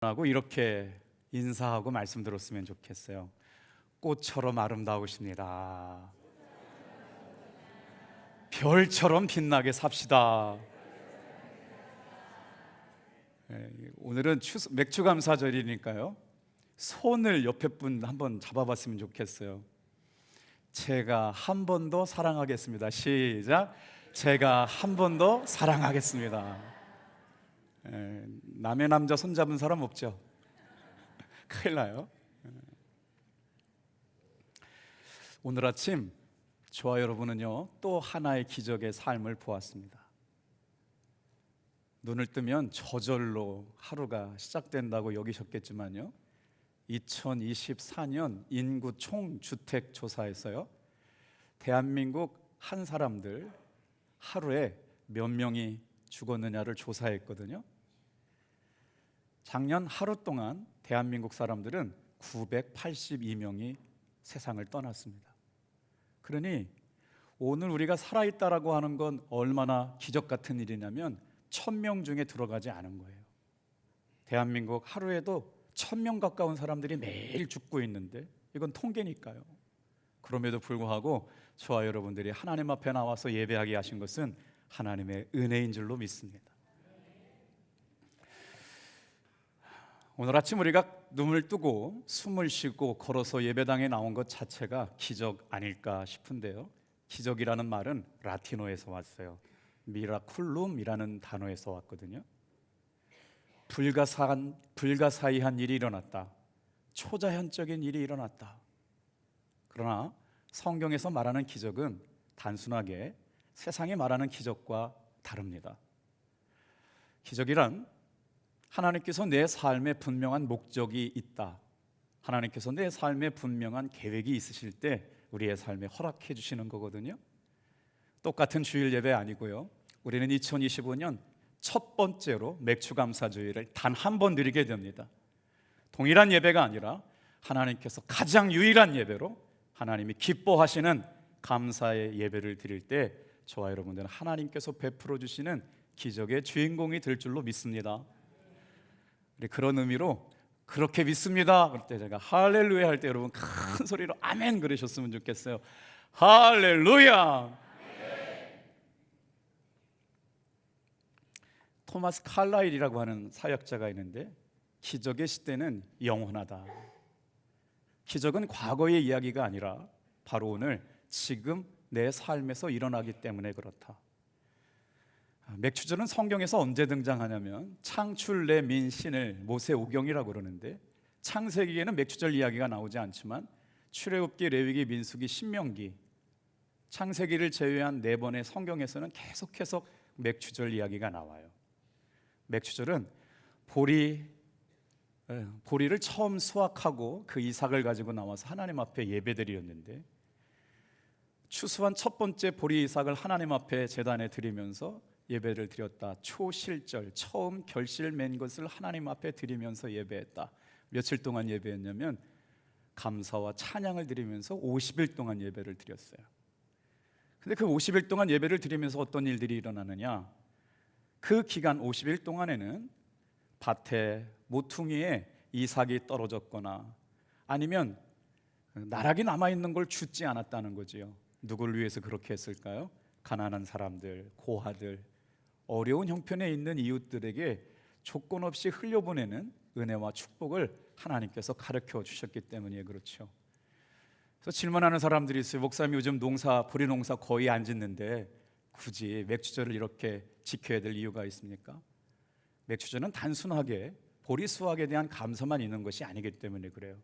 하고 이렇게 인사하고 말씀 들었으면 좋겠어요. 꽃처럼 아름다우십니다. 별처럼 빛나게 삽시다. 오늘은 맥주 감사절이니까요. 손을 옆에 분 한번 잡아봤으면 좋겠어요. 제가 한 번 더 사랑하겠습니다. 시작. 제가 한 번 더 사랑하겠습니다. 남의 남자 손잡은 사람 없죠? 큰일 나요. 오늘 아침 저와 여러분은요, 또 하나의 기적의 삶을 보았습니다. 눈을 뜨면 저절로 하루가 시작된다고 여기셨겠지만요, 2024년 인구 총주택 조사에서요, 대한민국 한 사람들 하루에 몇 명이 죽었느냐를 조사했거든요. 작년 하루 동안 대한민국 사람들은 982명이 세상을 떠났습니다. 그러니 오늘 우리가 살아있다라고 하는 건 얼마나 기적 같은 일이냐면 1000명 중에 들어가지 않은 거예요. 대한민국 하루에도 1000명 가까운 사람들이 매일 죽고 있는데 이건 통계니까요. 그럼에도 불구하고 저와 여러분들이 하나님 앞에 나와서 예배하게 하신 것은 하나님의 은혜인 줄로 믿습니다. 오늘 아침 우리가 눈을 뜨고 숨을 쉬고 걸어서 예배당에 나온 것 자체가 기적 아닐까 싶은데요, 기적이라는 말은 라틴어에서 왔어요. 미라쿨룸이라는 단어에서 왔거든요. 불가사의한 일이 일어났다, 초자연적인 일이 일어났다. 그러나 성경에서 말하는 기적은 단순하게 세상이 말하는 기적과 다릅니다. 기적이란 하나님께서 내 삶에 분명한 목적이 있다, 하나님께서 내 삶에 분명한 계획이 있으실 때 우리의 삶에 허락해 주시는 거거든요. 똑같은 주일 예배 아니고요, 우리는 2025년 첫 번째로 맥주감사주일을 단 한 번 드리게 됩니다. 동일한 예배가 아니라 하나님께서 가장 유일한 예배로 하나님이 기뻐하시는 감사의 예배를 드릴 때 저와 여러분들은 하나님께서 베풀어 주시는 기적의 주인공이 될 줄로 믿습니다. 그런 의미로 그렇게 믿습니다 그럴 때 제가 할렐루야 할 때 여러분 큰 소리로 아멘 그러셨으면 좋겠어요. 할렐루야. 토마스 칼라일이라고 하는 사역자가 있는데, 기적의 시대는 영원하다. 기적은 과거의 이야기가 아니라 바로 오늘 지금 내 삶에서 일어나기 때문에 그렇다. 맥주절은 성경에서 언제 등장하냐면 창출내 민신을 모세오경이라고 그러는데, 창세기에는 맥주절 이야기가 나오지 않지만 출애굽기, 레위기, 민수기, 신명기, 창세기를 제외한 4번의 성경에서는 계속해서 맥주절 이야기가 나와요. 맥주절은 보리를 처음 수확하고 그 이삭을 가지고 나와서 하나님 앞에 예배드렸는데, 추수한 첫 번째 보리 이삭을 하나님 앞에 제단에 드리면서 예배를 드렸다. 초실절, 처음 결실 맺은 것을 하나님 앞에 드리면서 예배했다. 며칠 동안 예배했냐면 감사와 찬양을 드리면서 50일 동안 예배를 드렸어요. 근데 그 50일 동안 예배를 드리면서 어떤 일들이 일어나느냐, 그 기간 50일 동안에는 밭에 모퉁이에 이삭이 떨어졌거나 아니면 나락이 남아있는 걸 줍지 않았다는 거지요. 누구를 위해서 그렇게 했을까요? 가난한 사람들, 고아들, 어려운 형편에 있는 이웃들에게 조건 없이 흘려보내는 은혜와 축복을 하나님께서 가르쳐 주셨기 때문에 그렇죠. 그래서 질문하는 사람들이 있어요. 목사님, 요즘 보리 농사 거의 안 짓는데 굳이 맥주절을 이렇게 지켜야 될 이유가 있습니까? 맥주절은 단순하게 보리 수확에 대한 감사만 있는 것이 아니기 때문에 그래요.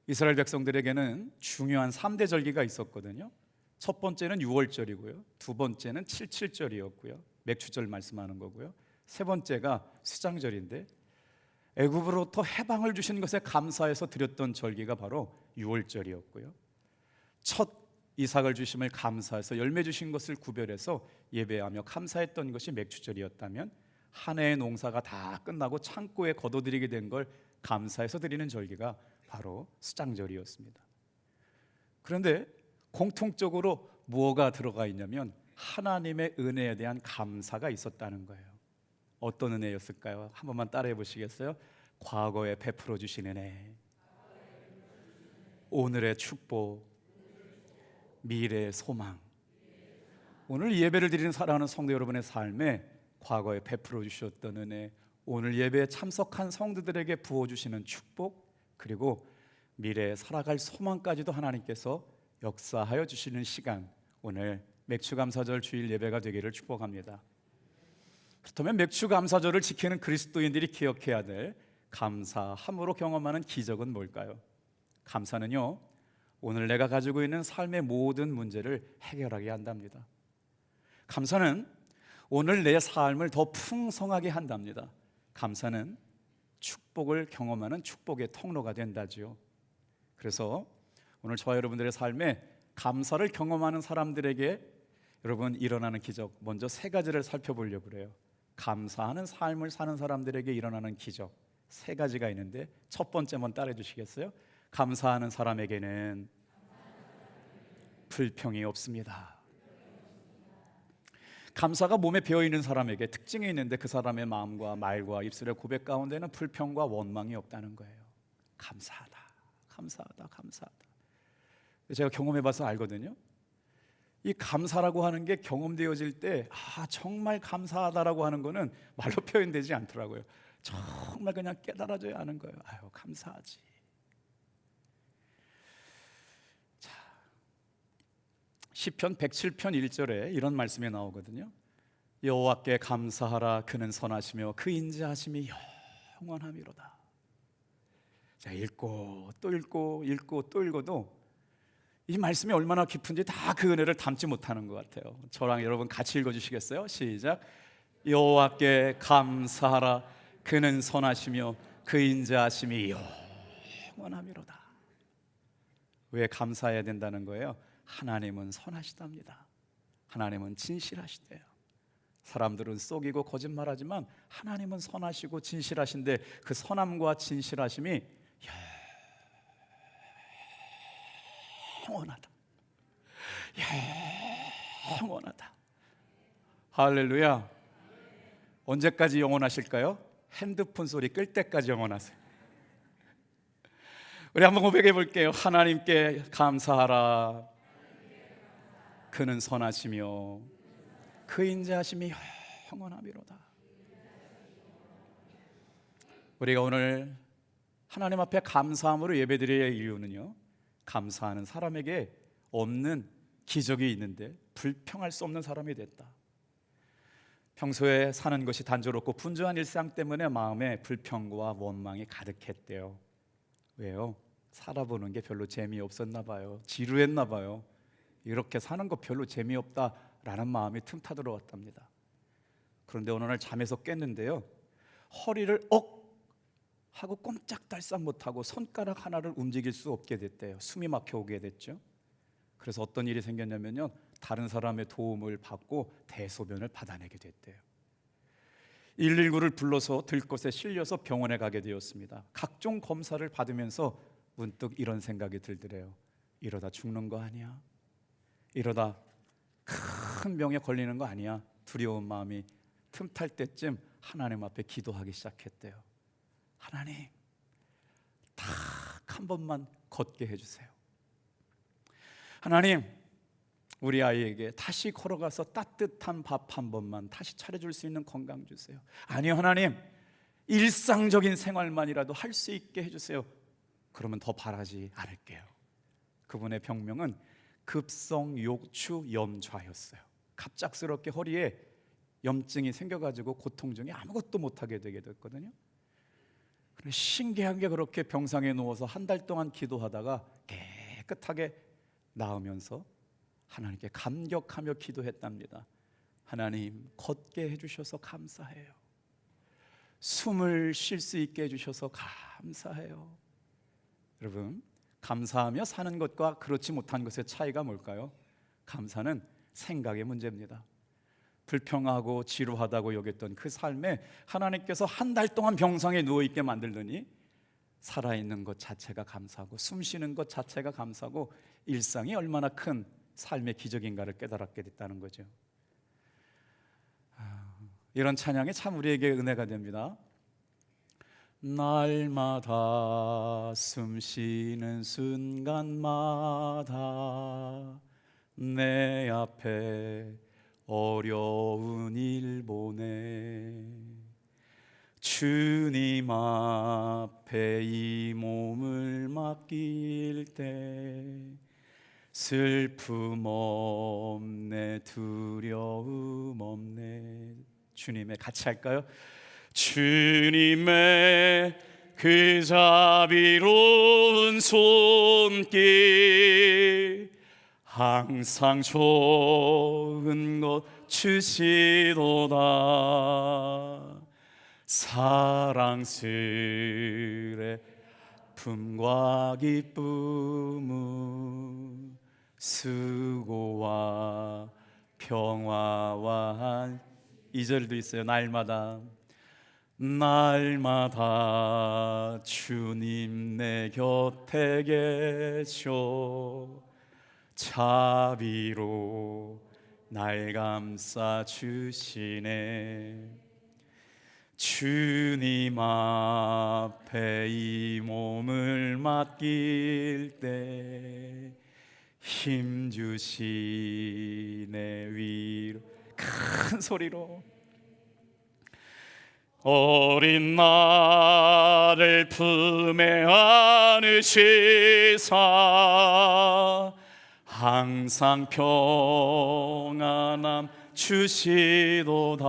이스라엘 백성들에게는 중요한 3대 절기가 있었거든요. 첫 번째는 6월절이고요, 두 번째는 77절이었고요, 맥주절 말씀하는 거고요, 세 번째가 수장절인데, 애굽으로부터 해방을 주신 것에 감사해서 드렸던 절기가 바로 6월절이었고요, 첫 이삭을 주심을 감사해서 열매 주신 것을 구별해서 예배하며 감사했던 것이 맥주절이었다면, 한 해의 농사가 다 끝나고 창고에 거둬들이게 된 걸 감사해서 드리는 절기가 바로 수장절이었습니다. 그런데 공통적으로 뭐가 들어가 있냐면 하나님의 은혜에 대한 감사가 있었다는 거예요. 어떤 은혜였을까요? 한 번만 따라해 보시겠어요? 과거에 베풀어 주신 은혜, 오늘의 축복, 미래의 소망. 오늘 예배를 드리는 사랑하는 성도 여러분의 삶에 과거에 베풀어 주셨던 은혜, 오늘 예배에 참석한 성도들에게 부어주시는 축복, 그리고 미래에 살아갈 소망까지도 하나님께서 역사하여 주시는 시간, 오늘 맥추감사절 주일 예배가 되기를 축복합니다. 그렇다면 맥추감사절을 지키는 그리스도인들이 기억해야 될 감사함으로 경험하는 기적은 뭘까요? 감사는요, 오늘 내가 가지고 있는 삶의 모든 문제를 해결하게 한답니다. 감사는 오늘 내 삶을 더 풍성하게 한답니다. 감사는 축복을 경험하는 축복의 통로가 된다지요. 그래서 오늘 저와 여러분들의 삶에 감사를 경험하는 사람들에게 여러분 일어나는 기적, 먼저 세 가지를 살펴보려고 그래요. 감사하는 삶을 사는 사람들에게 일어나는 기적 세 가지가 있는데, 첫 번째 한번 따라해 주시겠어요? 감사하는 사람에게는 불평이 없습니다. 감사가 몸에 배어있는 사람에게 특징이 있는데, 그 사람의 마음과 말과 입술의 고백 가운데는 불평과 원망이 없다는 거예요. 감사하다, 감사하다, 감사하다. 제가 경험해봐서 알거든요. 이 감사라고 하는 게 경험되어질 때 정말 감사하다라고 하는 거는 말로 표현되지 않더라고요. 정말 그냥 깨달아져야 하는 거예요. 감사하지. 자, 시편 107편 1절에 이런 말씀이 나오거든요. 여호와께 감사하라, 그는 선하시며 그 인자하심이 영원함이로다. 자, 읽고 또 읽고 읽고 또 읽어도 이 말씀이 얼마나 깊은지 다 그 은혜를 담지 못하는 것 같아요. 저랑 여러분 같이 읽어주시겠어요? 시작. 여호와께 감사하라, 그는 선하시며 그 인자하심이 영원함이로다. 왜 감사해야 된다는 거예요? 하나님은 선하시답니다. 하나님은 진실하시대요. 사람들은 속이고 거짓말하지만 하나님은 선하시고 진실하신데, 그 선함과 진실하심이 영원하다. 영원하다. 할렐루야. 언제까지 영원하실까요? 핸드폰 소리 끌 때까지 영원하세요. 우리 한번 고백해 볼게요. 하나님께 감사하라, 그는 선하시며 그 인자하심이 영원함이로다. 우리가 오늘 하나님 앞에 감사함으로 예배드려야 할 이유는요, 감사하는 사람에게 없는 기적이 있는데 불평할 수 없는 사람이 됐다. 평소에 사는 것이 단조롭고 분주한 일상 때문에 마음에 불평과 원망이 가득했대요. 왜요? 살아보는 게 별로 재미없었나 봐요. 지루했나 봐요. 이렇게 사는 거 별로 재미없다라는 마음이 틈타 들어왔답니다. 그런데 어느 날 잠에서 깼는데요, 허리를 하고 꼼짝달싹 못하고 손가락 하나를 움직일 수 없게 됐대요. 숨이 막혀오게 됐죠. 그래서 어떤 일이 생겼냐면요, 다른 사람의 도움을 받고 대소변을 받아내게 됐대요. 119를 불러서 들것에 실려서 병원에 가게 되었습니다. 각종 검사를 받으면서 문득 이런 생각이 들더래요. 이러다 죽는 거 아니야? 이러다 큰 병에 걸리는 거 아니야? 두려운 마음이 틈탈 때쯤 하나님 앞에 기도하기 시작했대요. 하나님, 딱 한 번만 걷게 해주세요. 하나님, 우리 아이에게 다시 걸어가서 따뜻한 밥 한 번만 다시 차려줄 수 있는 건강 주세요. 아니요, 하나님, 일상적인 생활만이라도 할 수 있게 해주세요. 그러면 더 바라지 않을게요. 그분의 병명은 급성욕추염좌였어요. 갑작스럽게 허리에 염증이 생겨가지고 고통 중에 아무것도 못하게 되게 됐거든요. 신기한 게, 그렇게 병상에 누워서 한 달 동안 기도하다가 깨끗하게 나으면서 하나님께 감격하며 기도했답니다. 하나님, 걷게 해주셔서 감사해요. 숨을 쉴 수 있게 해주셔서 감사해요. 여러분, 감사하며 사는 것과 그렇지 못한 것의 차이가 뭘까요? 감사는 생각의 문제입니다. 불평하고 지루하다고 여겼던 그 삶에 하나님께서 한 달 동안 병상에 누워있게 만들더니 살아있는 것 자체가 감사하고 숨 쉬는 것 자체가 감사하고 일상이 얼마나 큰 삶의 기적인가를 깨달았게 됐다는 거죠. 이런 찬양이 참 우리에게 은혜가 됩니다. 날마다 숨쉬는 순간마다 내 앞에 어려운 일 보내 주님 앞에 이 몸을 맡길 때 슬픔 없네 두려움 없네. 주님의 같이 할까요? 주님의 그 자비로운 손길 항상 좋은 것 주시도다. 사랑스레 품과 기쁨은 수고와 평화와 2절도 있어요. 날마다 주님 내 곁에 계셔 자비로 날 감싸 주시네. 주님 앞에 이 몸을 맡길 때 힘 주시네. 위로 큰 소리로 어린 나를 품에 안으시사 항상 평안함 주시도다.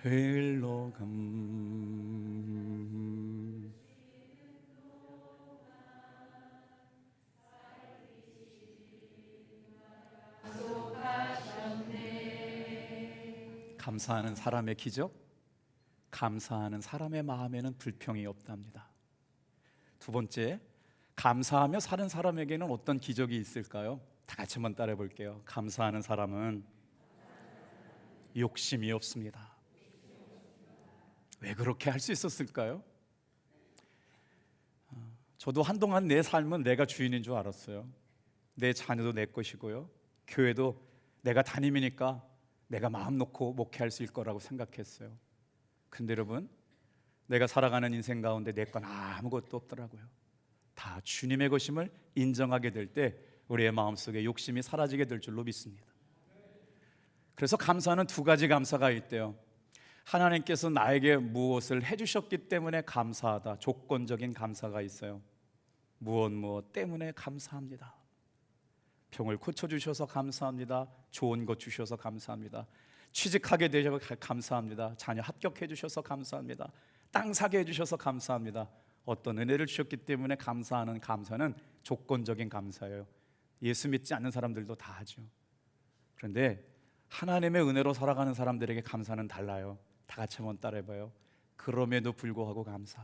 흘러감 감사하는 사람의 기적, 감사하는 사람의 마음에는 불평이 없답니다. 두 번째, 감사하며 사는 사람에게는 어떤 기적이 있을까요? 다 같이 한번 따라해 볼게요. 감사하는 사람은 욕심이 없습니다. 왜 그렇게 할 수 있었을까요? 저도 한동안 내 삶은 내가 주인인 줄 알았어요. 내 자녀도 내 것이고요, 교회도 내가 담임이니까 내가 마음 놓고 목회할 수 있을 거라고 생각했어요. 근데 여러분, 내가 살아가는 인생 가운데 내 건 아무것도 없더라고요. 다 주님의 것임을 인정하게 될 때 우리의 마음속에 욕심이 사라지게 될 줄로 믿습니다. 그래서 감사는 두 가지 감사가 있대요. 하나님께서 나에게 무엇을 해주셨기 때문에 감사하다, 조건적인 감사가 있어요. 무엇 때문에 감사합니다. 병을 고쳐주셔서 감사합니다. 좋은 것 주셔서 감사합니다. 취직하게 되셔서 감사합니다. 자녀 합격해 주셔서 감사합니다. 땅 사게 해주셔서 감사합니다. 어떤 은혜를 주셨기 때문에 감사하는 감사는 조건적인 감사예요. 예수 믿지 않는 사람들도 다 하죠. 그런데 하나님의 은혜로 살아가는 사람들에게 감사는 달라요. 다 같이 한번 따라해봐요. 그럼에도 불구하고 감사.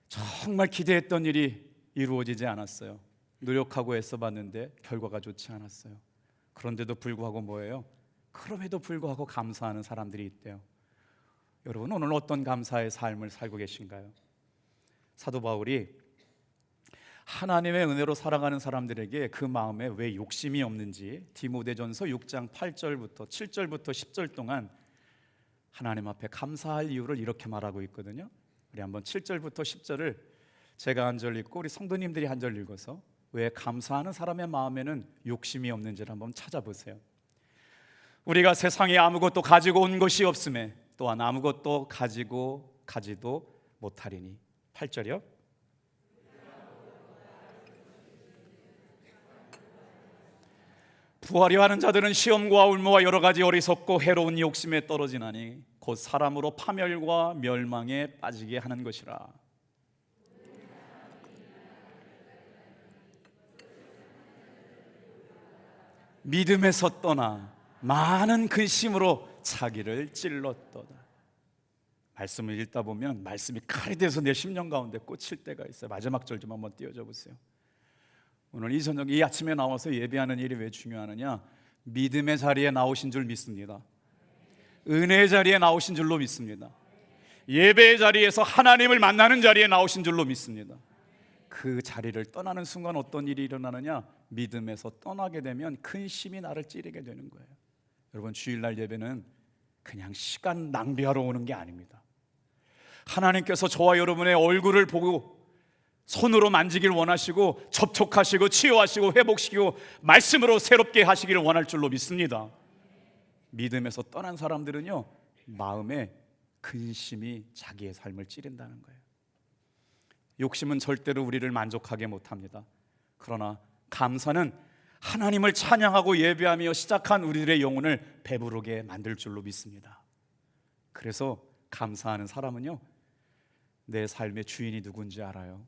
정말 기대했던 일이 이루어지지 않았어요. 노력하고 애써봤는데 결과가 좋지 않았어요. 그런데도 불구하고 뭐예요? 그럼에도 불구하고 감사하는 사람들이 있대요. 여러분, 오늘 어떤 감사의 삶을 살고 계신가요? 사도 바울이 하나님의 은혜로 살아가는 사람들에게 그 마음에 왜 욕심이 없는지 디모데전서 6장 8절부터 7절부터 10절 동안 하나님 앞에 감사할 이유를 이렇게 말하고 있거든요. 우리 한번 7절부터 10절을 제가 한 절 읽고 우리 성도님들이 한 절 읽어서 왜 감사하는 사람의 마음에는 욕심이 없는지를 한번 찾아보세요. 우리가 세상에 아무것도 가지고 온 것이 없음에 또한 아무것도 가지도 못하리니. 8절이요. 부하려 하는 자들은 시험과 울무와 여러 가지 어리석고 해로운 욕심에 떨어지나니 곧 사람으로 파멸과 멸망에 빠지게 하는 것이라. 믿음에서 떠나 많은 근심으로 자기를 찔렀도다. 말씀을 읽다 보면 말씀이 칼이 돼서 내 심령 가운데 꽂힐 때가 있어요. 마지막 절 좀 한번 띄워줘 보세요. 오늘 이 저녁 이 아침에 나와서 예배하는 일이 왜 중요하느냐? 믿음의 자리에 나오신 줄 믿습니다. 은혜의 자리에 나오신 줄로 믿습니다. 예배의 자리에서 하나님을 만나는 자리에 나오신 줄로 믿습니다. 그 자리를 떠나는 순간 어떤 일이 일어나느냐? 믿음에서 떠나게 되면 근심이 나를 찌르게 되는 거예요. 여러분, 주일날 예배는 그냥 시간 낭비하러 오는 게 아닙니다. 하나님께서 저와 여러분의 얼굴을 보고 손으로 만지길 원하시고 접촉하시고 치유하시고 회복시키고 말씀으로 새롭게 하시기를 원할 줄로 믿습니다. 믿음에서 떠난 사람들은요, 마음에 근심이 자기의 삶을 찌른다는 거예요. 욕심은 절대로 우리를 만족하게 못합니다. 그러나 감사는 하나님을 찬양하고 예배하며 시작한 우리들의 영혼을 배부르게 만들 줄로 믿습니다. 그래서 감사하는 사람은요, 내 삶의 주인이 누군지 알아요.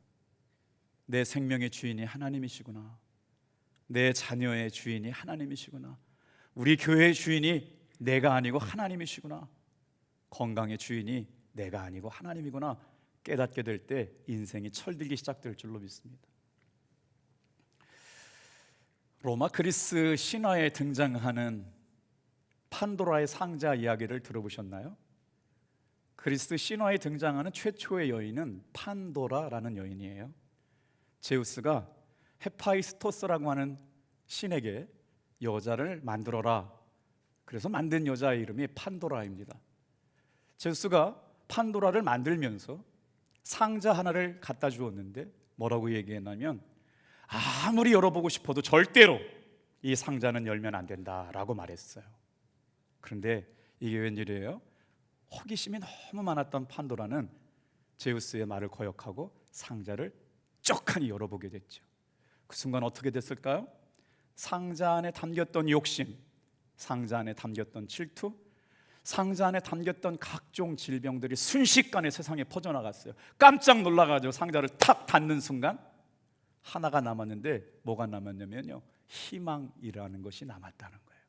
내 생명의 주인이 하나님이시구나. 내 자녀의 주인이 하나님이시구나. 우리 교회의 주인이 내가 아니고 하나님이시구나. 건강의 주인이 내가 아니고 하나님이구나 깨닫게 될 때 인생이 철들기 시작될 줄로 믿습니다. 로마 그리스 신화에 등장하는 판도라의 상자 이야기를 들어보셨나요? 그리스 신화에 등장하는 최초의 여인은 판도라라는 여인이에요. 제우스가 헤파이스토스라고 하는 신에게 여자를 만들어라, 그래서 만든 여자의 이름이 판도라입니다. 제우스가 판도라를 만들면서 상자 하나를 갖다 주었는데 뭐라고 얘기했냐면, 아무리 열어보고 싶어도 절대로 이 상자는 열면 안 된다라고 말했어요. 그런데 이게 웬일이에요? 호기심이 너무 많았던 판도라는 제우스의 말을 거역하고 상자를 쩍하니 열어보게 됐죠. 그 순간 어떻게 됐을까요? 상자 안에 담겼던 욕심, 상자 안에 담겼던 질투, 상자 안에 담겼던 각종 질병들이 순식간에 세상에 퍼져나갔어요. 깜짝 놀라가지고 상자를 탁 닫는 순간 하나가 남았는데, 뭐가 남았냐면요, 희망이라는 것이 남았다는 거예요.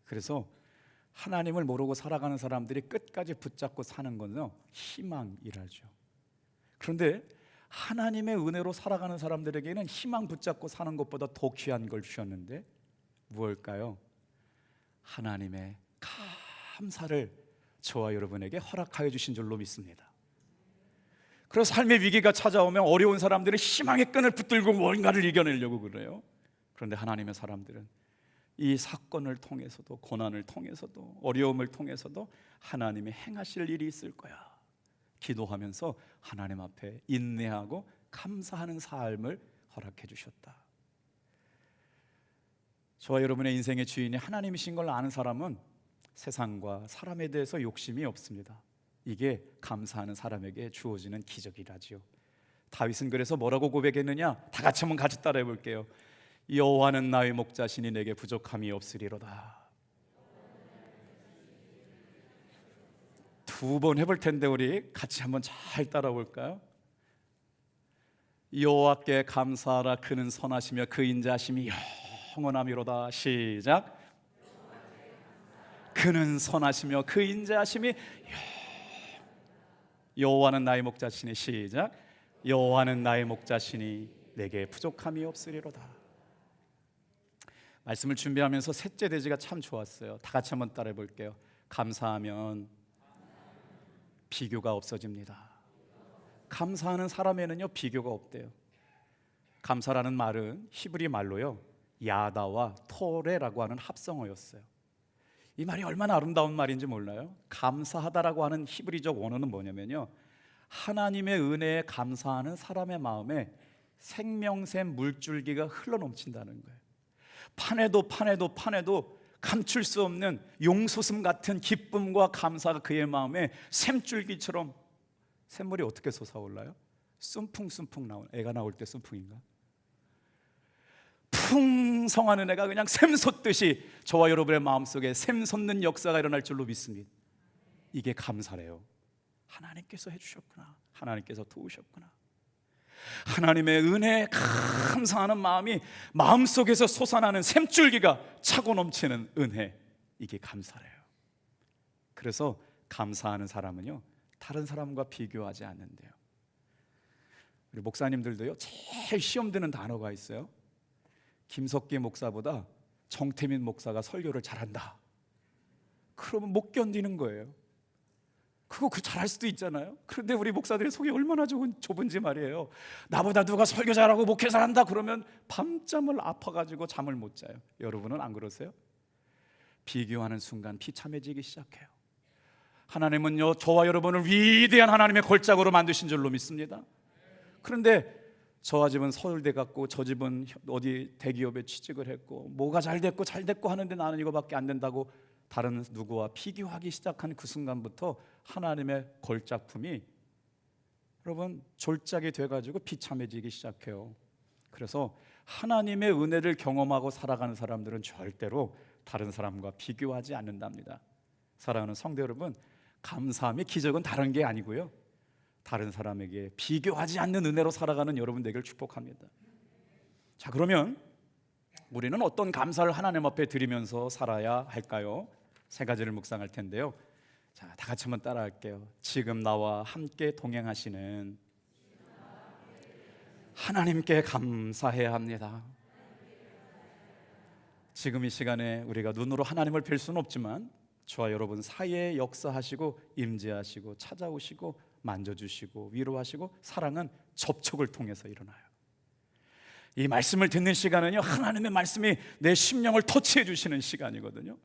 그래서 하나님을 모르고 살아가는 사람들이 끝까지 붙잡고 사는 건요, 희망이라죠. 그런데 하나님의 은혜로 살아가는 사람들에게는 희망 붙잡고 사는 것보다 더 귀한 걸 주셨는데 무엇일까요? 하나님의 감사를 저와 여러분에게 허락하여 주신 줄로 믿습니다. 그래서 삶의 위기가 찾아오면 어려운 사람들은 희망의 끈을 붙들고 뭔가를 이겨내려고 그래요. 그런데 하나님의 사람들은 이 사건을 통해서도, 고난을 통해서도, 어려움을 통해서도 하나님의 행하실 일이 있을 거야 기도하면서 하나님 앞에 인내하고 감사하는 삶을 허락해 주셨다. 저와 여러분의 인생의 주인이 하나님이신 걸 아는 사람은 세상과 사람에 대해서 욕심이 없습니다. 이게 감사하는 사람에게 주어지는 기적이라지요. 다윗은 그래서 뭐라고 고백했느냐? 다 같이 한번 같이 따라해 볼게요. 여호와는 나의 목자시니 내게 부족함이 없으리로다. 두 번 해볼 텐데 우리 같이 한번 잘 따라 볼까요? 여호와께 감사하라. 그는 선하시며 그 인자하심이 영원하미로다. 시작. 그는 선하시며 그 인자하심이 여호와는 나의 목자시니. 시작. 여호와는 나의 목자시니 내게 부족함이 없으리로다. 말씀을 준비하면서 셋째 대지가 참 좋았어요. 다 같이 한번 따라해 볼게요. 감사하면 비교가 없어집니다. 감사하는 사람에는요, 비교가 없대요. 감사라는 말은 히브리 말로요, 야다와 토레라고 하는 합성어였어요. 이 말이 얼마나 아름다운 말인지 몰라요? 감사하다라고 하는 히브리적 원어는 뭐냐면요, 하나님의 은혜에 감사하는 사람의 마음에 생명샘 물줄기가 흘러넘친다는 거예요. 파내도 감출 수 없는 용솟음 같은 기쁨과 감사가 그의 마음에 샘줄기처럼. 샘물이 어떻게 솟아올라요? 쏨풍쏨풍 나오는, 애가 나올 때 쏨풍인가? 풍성한 은혜가 그냥 샘솟듯이 저와 여러분의 마음속에 샘솟는 역사가 일어날 줄로 믿습니다. 이게 감사래요. 하나님께서 해주셨구나, 하나님께서 도우셨구나. 하나님의 은혜에 감사하는 마음이 마음속에서 솟아나는 샘줄기가 차고 넘치는 은혜, 이게 감사래요. 그래서 감사하는 사람은요, 다른 사람과 비교하지 않는데요. 우리 목사님들도요, 제일 시험 드는 단어가 있어요. 김석기 목사보다 정태민 목사가 설교를 잘한다. 그러면 못 견디는 거예요. 그거 잘할 수도 있잖아요. 그런데 우리 목사들의 속이 얼마나 좁은지 말이에요. 나보다 누가 설교 잘하고 목회 잘한다 그러면 밤잠을 아파가지고 잠을 못 자요. 여러분은 안 그러세요? 비교하는 순간 비참해지기 시작해요. 하나님은요, 저와 여러분을 위대한 하나님의 걸작으로 만드신 줄로 믿습니다. 그런데 저와 집은 서울대 갔고 저 집은 어디 대기업에 취직을 했고 뭐가 잘 됐고 하는데 나는 이거밖에 안 된다고 다른 누구와 비교하기 시작한 그 순간부터 하나님의 걸작품이 여러분 졸작이 돼가지고 비참해지기 시작해요. 그래서 하나님의 은혜를 경험하고 살아가는 사람들은 절대로 다른 사람과 비교하지 않는답니다. 사랑하는 성도 여러분, 감사함의 기적은 다른 게 아니고요, 다른 사람에게 비교하지 않는 은혜로 살아가는 여러분 되기를 축복합니다. 자, 그러면 우리는 어떤 감사를 하나님 앞에 드리면서 살아야 할까요? 세 가지를 묵상할 텐데요. 자, 다 같이 한번 따라할게요. 지금 나와 함께 동행하시는 하나님께 감사해야 합니다. 지금 이 시간에 우리가 눈으로 하나님을 뵐 수는 없지만 저와 여러분 사이에 역사하시고 임재하시고 찾아오시고 만져주시고 위로하시고 사랑은 접촉을 통해서 일어나요. 이 말씀을 듣는 시간은요, 하나님의 말씀이 내 심령을 터치해 주시는 시간이거든요.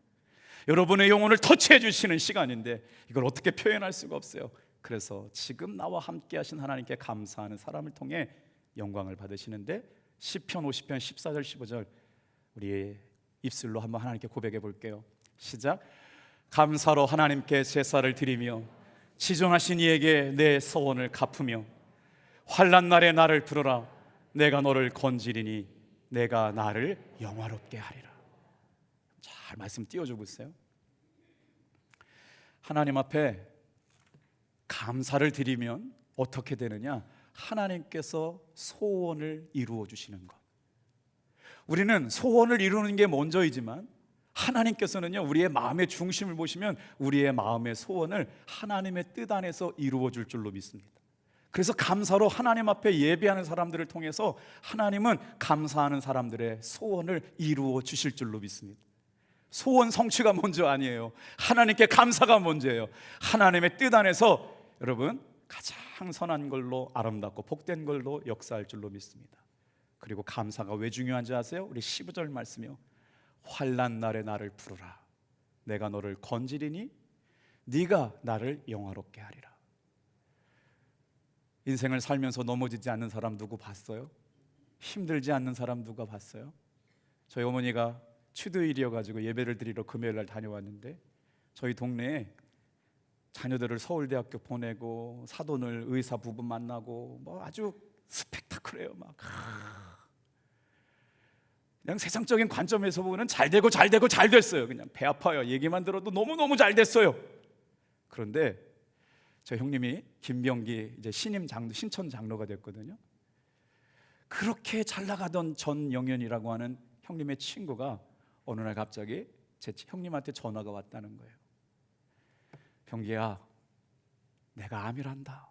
여러분의 영혼을 터치해 주시는 시간인데 이걸 어떻게 표현할 수가 없어요. 그래서 지금 나와 함께 하신 하나님께 감사하는 사람을 통해 영광을 받으시는데, 시편 50편 14절 15절 우리의 입술로 한번 하나님께 고백해 볼게요. 시작. 감사로 하나님께 제사를 드리며 지존하신 이에게 내 서원을 갚으며 환난 날에 나를 부르라. 내가 너를 건지리니 내가 나를 영화롭게 하리라. 잘 말씀 띄워주고 있어요. 하나님 앞에 감사를 드리면 어떻게 되느냐? 하나님께서 소원을 이루어 주시는 것. 우리는 소원을 이루는 게 먼저이지만 하나님께서는요, 우리의 마음의 중심을 보시면 우리의 마음의 소원을 하나님의 뜻 안에서 이루어 줄 줄로 믿습니다. 그래서 감사로 하나님 앞에 예배하는 사람들을 통해서 하나님은 감사하는 사람들의 소원을 이루어 주실 줄로 믿습니다. 소원 성취가 먼저 아니에요. 하나님께 감사가 먼저예요. 하나님의 뜻 안에서 여러분 가장 선한 걸로, 아름답고 복된 걸로 역사할 줄로 믿습니다. 그리고 감사가 왜 중요한지 아세요? 우리 15절 말씀이요. 환난 날에 나를 부르라. 내가 너를 건지리니 네가 나를 영화롭게 하리라. 인생을 살면서 넘어지지 않는 사람 누구 봤어요? 힘들지 않는 사람 누가 봤어요? 저희 어머니가 추도일이어가지고 예배를 드리러 금요일 날 다녀왔는데 저희 동네에 자녀들을 서울대학교 보내고 사돈을 의사 부부 만나고 뭐 아주 스펙타클해요. 막 그냥 세상적인 관점에서 보면 잘 되고 잘 됐어요. 그냥 배 아파요. 얘기만 들어도 너무너무 잘 됐어요. 그런데 저 형님이 김병기 이제 신천 장로가 됐거든요. 그렇게 잘 나가던 전영현이라고 하는 형님의 친구가 어느 날 갑자기 제 형님한테 전화가 왔다는 거예요. 병기야, 내가 암이란다.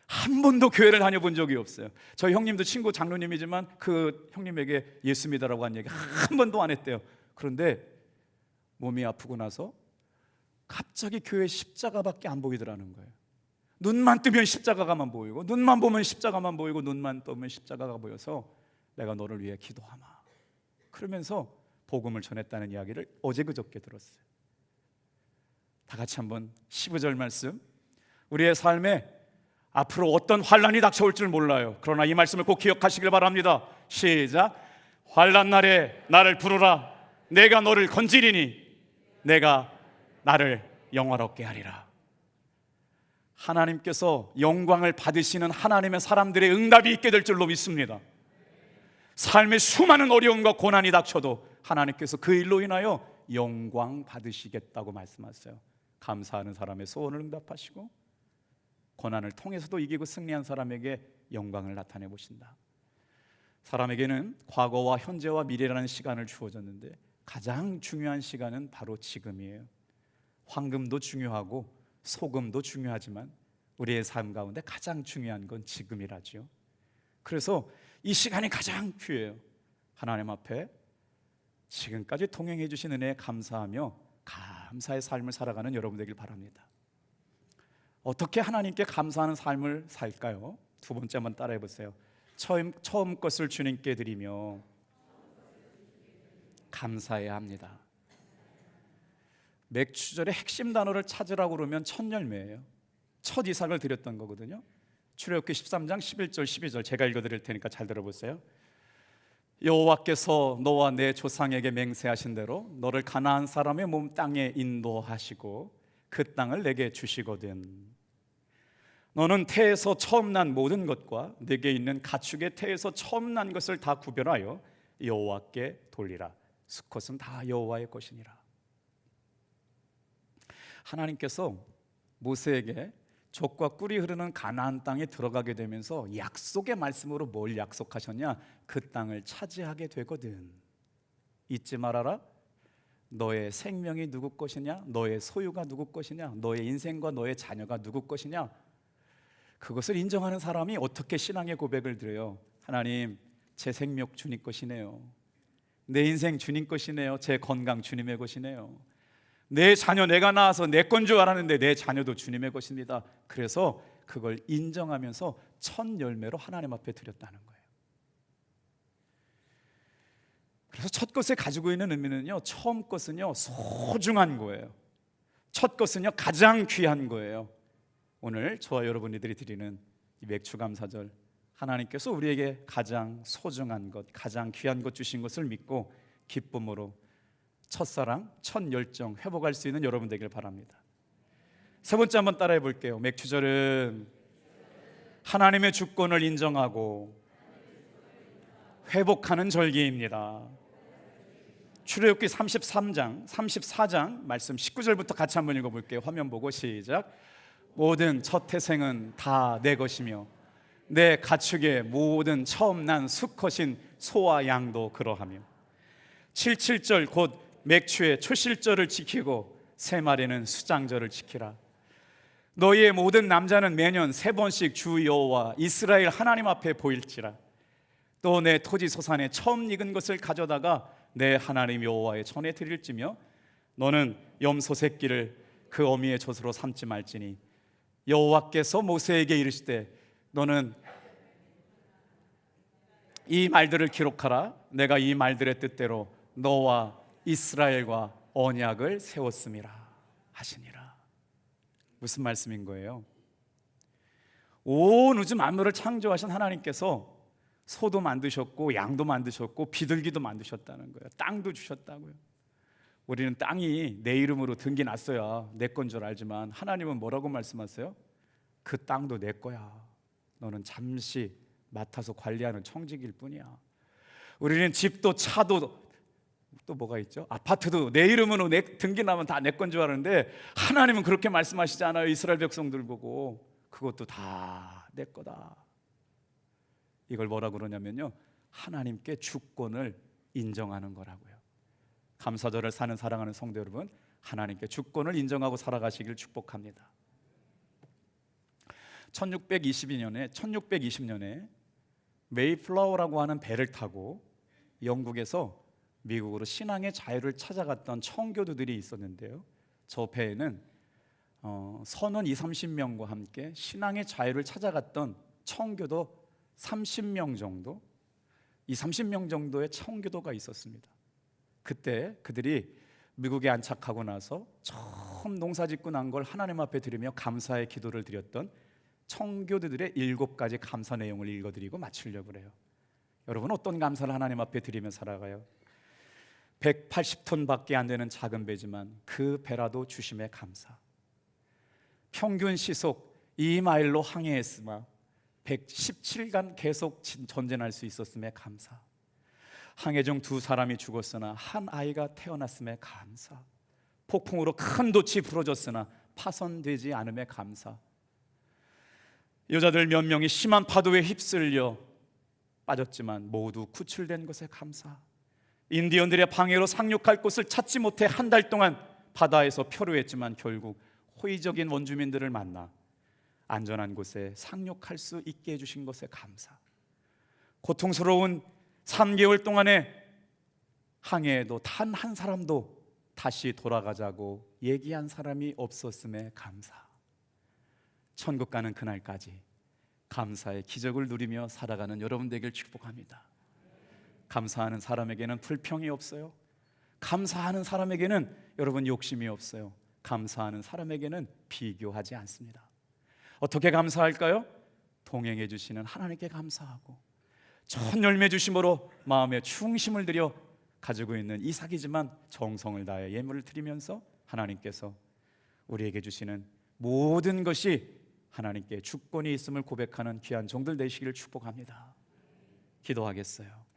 한 번도 교회를 다녀본 적이 없어요. 저희 형님도 친구 장로님이지만 그 형님에게 예수 믿으라고 한 얘기 한 번도 안 했대요. 그런데 몸이 아프고 나서 갑자기 교회 십자가밖에 안 보이더라는 거예요. 눈만 뜨면 십자가가만 보이고, 눈만 보면 십자가만 보이고, 눈만 뜨면 십자가가 보여서 내가 너를 위해 기도하마. 그러면서 복음을 전했다는 이야기를 어제 그저께 들었어요. 다 같이 한번 15절 말씀. 우리의 삶에 앞으로 어떤 환난이 닥쳐올 줄 몰라요. 그러나 이 말씀을 꼭 기억하시길 바랍니다. 시작. 환난 날에 나를 부르라. 내가 너를 건지리니 내가 나를 영화롭게 하리라. 하나님께서 영광을 받으시는 하나님의 사람들의 응답이 있게 될 줄로 믿습니다. 삶의 수많은 어려움과 고난이 닥쳐도 하나님께서 그 일로 인하여 영광 받으시겠다고 말씀하세요. 감사하는 사람의 소원을 응답하시고 고난을 통해서도 이기고 승리한 사람에게 영광을 나타내 보신다. 사람에게는 과거와 현재와 미래라는 시간을 주어졌는데 가장 중요한 시간은 바로 지금이에요. 황금도 중요하고 소금도 중요하지만 우리의 삶 가운데 가장 중요한 건 지금이라죠. 그래서 이 시간이 가장 귀해요. 하나님 앞에 지금까지 동행해 주신 은혜에 감사하며 감사의 삶을 살아가는 여러분 되길 바랍니다. 어떻게 하나님께 감사하는 삶을 살까요? 두 번째 한번 따라해 보세요. 처음 것을 주님께 드리며 감사해야 합니다. 맥추절의 핵심 단어를 찾으라고 그러면 첫 열매예요. 첫 이삭을 드렸던 거거든요. 출애굽기 13장 11절 12절 제가 읽어드릴 테니까 잘 들어보세요. 여호와께서 너와 내 조상에게 맹세하신 대로 너를 가나안 사람의 몸 땅에 인도하시고 그 땅을 내게 주시거든. 너는 태에서 처음 난 모든 것과 내게 있는 가축의 태에서 처음 난 것을 다 구별하여 여호와께 돌리라. 수컷은 다 여호와의 것이니라. 하나님께서 모세에게 젖과 꿀이 흐르는 가나안 땅에 들어가게 되면서 약속의 말씀으로 뭘 약속하셨냐? 그 땅을 차지하게 되거든. 잊지 말아라. 너의 생명이 누구 것이냐? 너의 소유가 누구 것이냐? 너의 인생과 너의 자녀가 누구 것이냐? 그것을 인정하는 사람이 어떻게 신앙의 고백을 드려요? 하나님, 제 생명 주님 것이네요. 내 인생 주님 것이네요. 제 건강 주님의 것이네요. 내 자녀 내가 낳아서 내 건 줄 알았는데 내 자녀도 주님의 것입니다. 그래서 그걸 인정하면서 첫 열매로 하나님 앞에 드렸다는 거예요. 그래서 첫 것에 가지고 있는 의미는요, 처음 것은요 소중한 거예요. 첫 것은요 가장 귀한 거예요. 오늘 저와 여러분들이 드리는 이 맥추감사절, 하나님께서 우리에게 가장 소중한 것, 가장 귀한 것 주신 것을 믿고 기쁨으로 첫사랑, 첫 열정 회복할 수 있는 여러분 되길 바랍니다. 세 번째 한번 따라해 볼게요. 맥추절은 하나님의 주권을 인정하고 회복하는 절기입니다. 출애굽기 33장, 34장 말씀 19절부터 같이 한번 읽어볼게요. 화면 보고 시작. 모든 첫 태생은 다 내 것이며 내 가축의 모든 처음 난 수컷인 소와 양도 그러하며 77절 곧 맥추의 초실절을 지키고 세 마리는 수장절을 지키라. 너희의 모든 남자는 매년 3번씩 주 여호와 이스라엘 하나님 앞에 보일지라. 또 내 토지 소산에 처음 익은 것을 가져다가 내 하나님 여호와의 전에 드릴지며 너는 염소 새끼를 그 어미의 젖으로 삼지 말지니 여호와께서 모세에게 이르시되 너는 이 말들을 기록하라. 내가 이 말들의 뜻대로 너와 이스라엘과 언약을 세웠음이라 하시니라. 무슨 말씀인 거예요? 온 우주 만물을 창조하신 하나님께서 소도 만드셨고 양도 만드셨고 비둘기도 만드셨다는 거예요. 땅도 주셨다고요. 우리는 땅이 내 이름으로 등기났어야 내 건 줄 알지만 하나님은 뭐라고 말씀하세요? 그 땅도 내 거야. 너는 잠시 맡아서 관리하는 청직일 뿐이야. 우리는 집도 차도 또 뭐가 있죠? 아파트도 내 이름으로 등기나면 다 내 건 줄 아는데 하나님은 그렇게 말씀하시지 않아요. 이스라엘 백성들 보고 그것도 다 내 거다. 이걸 뭐라 그러냐면요, 하나님께 주권을 인정하는 거라고요. 감사절을 사는 사랑하는 성도 여러분, 하나님께 주권을 인정하고 살아가시길 축복합니다. 1620년에 메이플라워라고 하는 배를 타고 영국에서 미국으로 신앙의 자유를 찾아갔던 청교도들이 있었는데요, 저 배에는 선원 20-30명과 함께 신앙의 자유를 찾아갔던 청교도 30명 정도, 30명 정도의 청교도가 있었습니다. 그때 그들이 미국에 안착하고 나서 처음 농사 짓고 난 걸 하나님 앞에 드리며 감사의 기도를 드렸던 청교도들의 7가지 감사 내용을 읽어드리고 마치려고 해요. 여러분, 어떤 감사를 하나님 앞에 드리며 살아가요? 180톤밖에 안 되는 작은 배지만 그 배라도 주심에 감사. 평균 시속 2마일로 항해했으나 117간 계속 전진할 수 있었음에 감사. 항해 중 2사람이 죽었으나 한 아이가 태어났음에 감사. 폭풍으로 큰 돛이 부러졌으나 파손되지 않음에 감사. 여자들 몇 명이 심한 파도에 휩쓸려 빠졌지만 모두 구출된 것에 감사. 인디언들의 방해로 상륙할 곳을 찾지 못해 한 달 동안 바다에서 표류했지만 결국 호의적인 원주민들을 만나 안전한 곳에 상륙할 수 있게 해주신 것에 감사. 고통스러운 3개월 동안의 항해에도 단 한 사람도 다시 돌아가자고 얘기한 사람이 없었음에 감사. 천국 가는 그날까지 감사의 기적을 누리며 살아가는 여러분 되길 축복합니다. 감사하는 사람에게는 불평이 없어요. 감사하는 사람에게는 여러분 욕심이 없어요. 감사하는 사람에게는 비교하지 않습니다. 어떻게 감사할까요? 동행해 주시는 하나님께 감사하고 첫 열매 주심으로 마음에 충심을 들여 가지고 있는 이삭이지만 정성을 다해 예물을 드리면서 하나님께서 우리에게 주시는 모든 것이 하나님께 주권이 있음을 고백하는 귀한 종들 되시기를 축복합니다. 기도하겠어요.